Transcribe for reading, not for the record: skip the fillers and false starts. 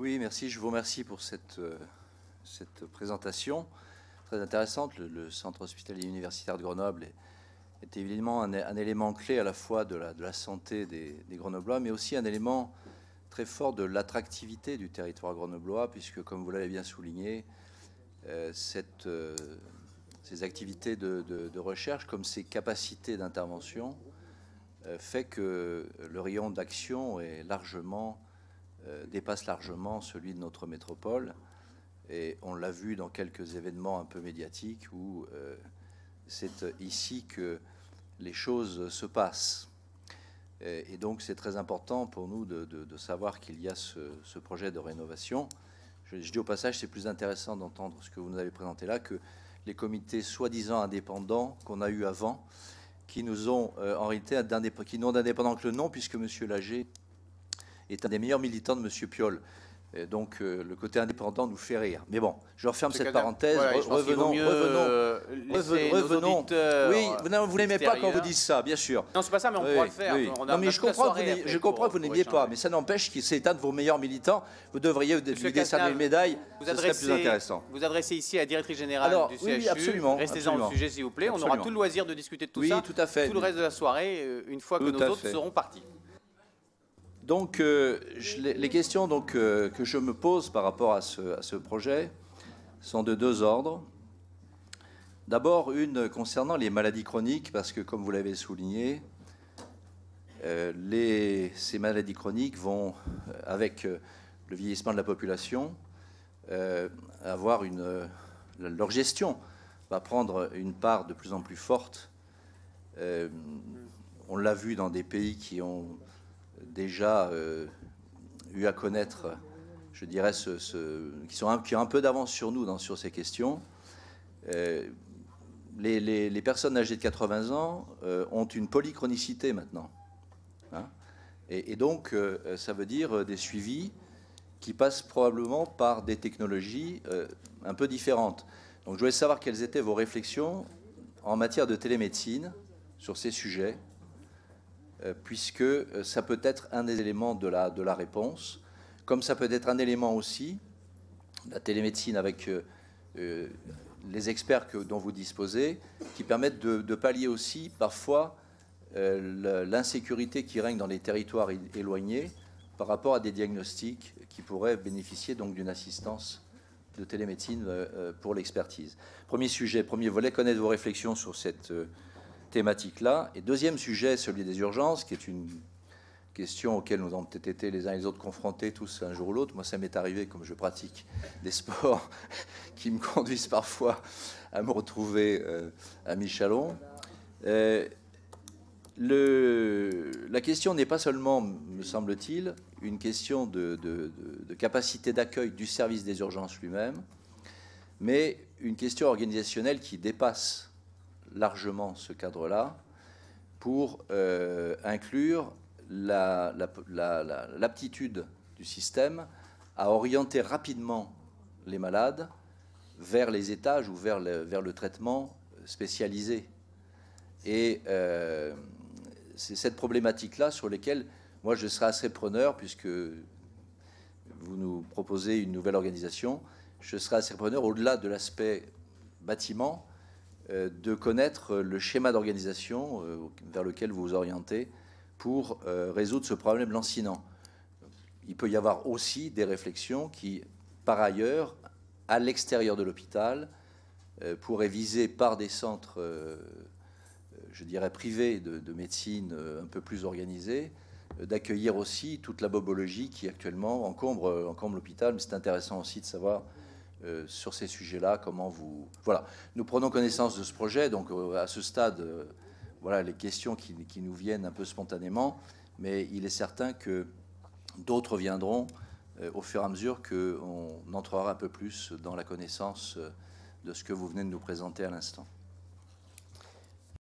Oui, merci. Je vous remercie pour cette présentation très intéressante. Le centre hospitalier universitaire de Grenoble est évidemment un élément clé à la fois de la santé des Grenoblois, mais aussi un élément très fort de l'attractivité du territoire grenoblois, puisque, comme vous l'avez bien souligné, ces activités de recherche, comme ces capacités d'intervention, fait que le rayon d'action dépasse largement celui de notre métropole. Et on l'a vu dans quelques événements un peu médiatiques où c'est ici que les choses se passent. Et donc c'est très important pour nous de savoir qu'il y a ce projet de rénovation. Je dis au passage, c'est plus intéressant d'entendre ce que vous nous avez présenté là que les comités soi-disant indépendants qu'on a eus avant, qui nous ont en réalité qui n'ont d'indépendant que le nom, puisque M. Lager est un des meilleurs militants de M. Piolle. Et donc le côté indépendant nous fait rire. Mais bon, je referme cette parenthèse. Voilà, revenons. Oui, vous n'aimez pas quand vous dites ça, bien sûr. Non, c'est pas ça, mais on pourra le faire. Oui. Non, mais je comprends que vous n'aimiez pas, mais ça n'empêche que c'est un de vos meilleurs militants. Vous devriez lui décerner une médaille. Ce serait plus intéressant. Vous adressez ici à la directrice générale du CHU. Oui, absolument. Restez-en au sujet, s'il vous plaît. On aura tout le loisir de discuter de tout ça. Oui, tout à fait. Tout le reste de la soirée, une fois que nos autres seront partis. Donc, les questions que je me pose par rapport à ce projet sont de deux ordres. D'abord, une concernant les maladies chroniques, parce que, comme vous l'avez souligné, ces maladies chroniques vont, avec le vieillissement de la population, avoir leur gestion va prendre une part de plus en plus forte. On l'a vu dans des pays qui ont déjà eu à connaître, je dirais, qui ont un peu d'avance sur nous sur ces questions. Les personnes âgées de 80 ans ont une polychronicité maintenant. Hein, et donc, ça veut dire des suivis qui passent probablement par des technologies un peu différentes. Donc, je voulais savoir quelles étaient vos réflexions en matière de télémédecine sur ces sujets, puisque ça peut être un des éléments de la réponse, comme ça peut être un élément aussi, la télémédecine avec les experts dont vous disposez, qui permettent de pallier aussi parfois l'insécurité qui règne dans les territoires éloignés par rapport à des diagnostics qui pourraient bénéficier donc d'une assistance de télémédecine pour l'expertise. Premier sujet, premier volet, connaître vos réflexions sur cette thématique-là. Et deuxième sujet, celui des urgences, qui est une question auxquelles nous avons peut-être été les uns et les autres confrontés tous un jour ou l'autre. Moi, ça m'est arrivé, comme je pratique des sports qui me conduisent parfois à me retrouver à Michalon. La question n'est pas seulement, me semble-t-il, une question de capacité d'accueil du service des urgences lui-même, mais une question organisationnelle qui dépasse largement ce cadre-là pour inclure l'aptitude du système à orienter rapidement les malades vers les étages ou vers le traitement spécialisé. Et c'est cette problématique-là sur laquelle moi je serai assez preneur, puisque vous nous proposez une nouvelle organisation, je serai assez preneur au-delà de l'aspect bâtiment, de connaître le schéma d'organisation vers lequel vous vous orientez pour résoudre ce problème lancinant. Il peut y avoir aussi des réflexions qui, par ailleurs, à l'extérieur de l'hôpital, pourraient viser par des centres, je dirais, privés de médecine un peu plus organisés, d'accueillir aussi toute la bobologie qui actuellement encombre l'hôpital. Mais c'est intéressant aussi de savoir sur ces sujets-là, comment vous... Voilà, nous prenons connaissance de ce projet, donc à ce stade, voilà les questions qui nous viennent un peu spontanément, mais il est certain que d'autres viendront au fur et à mesure qu'on entrera un peu plus dans la connaissance de ce que vous venez de nous présenter à l'instant.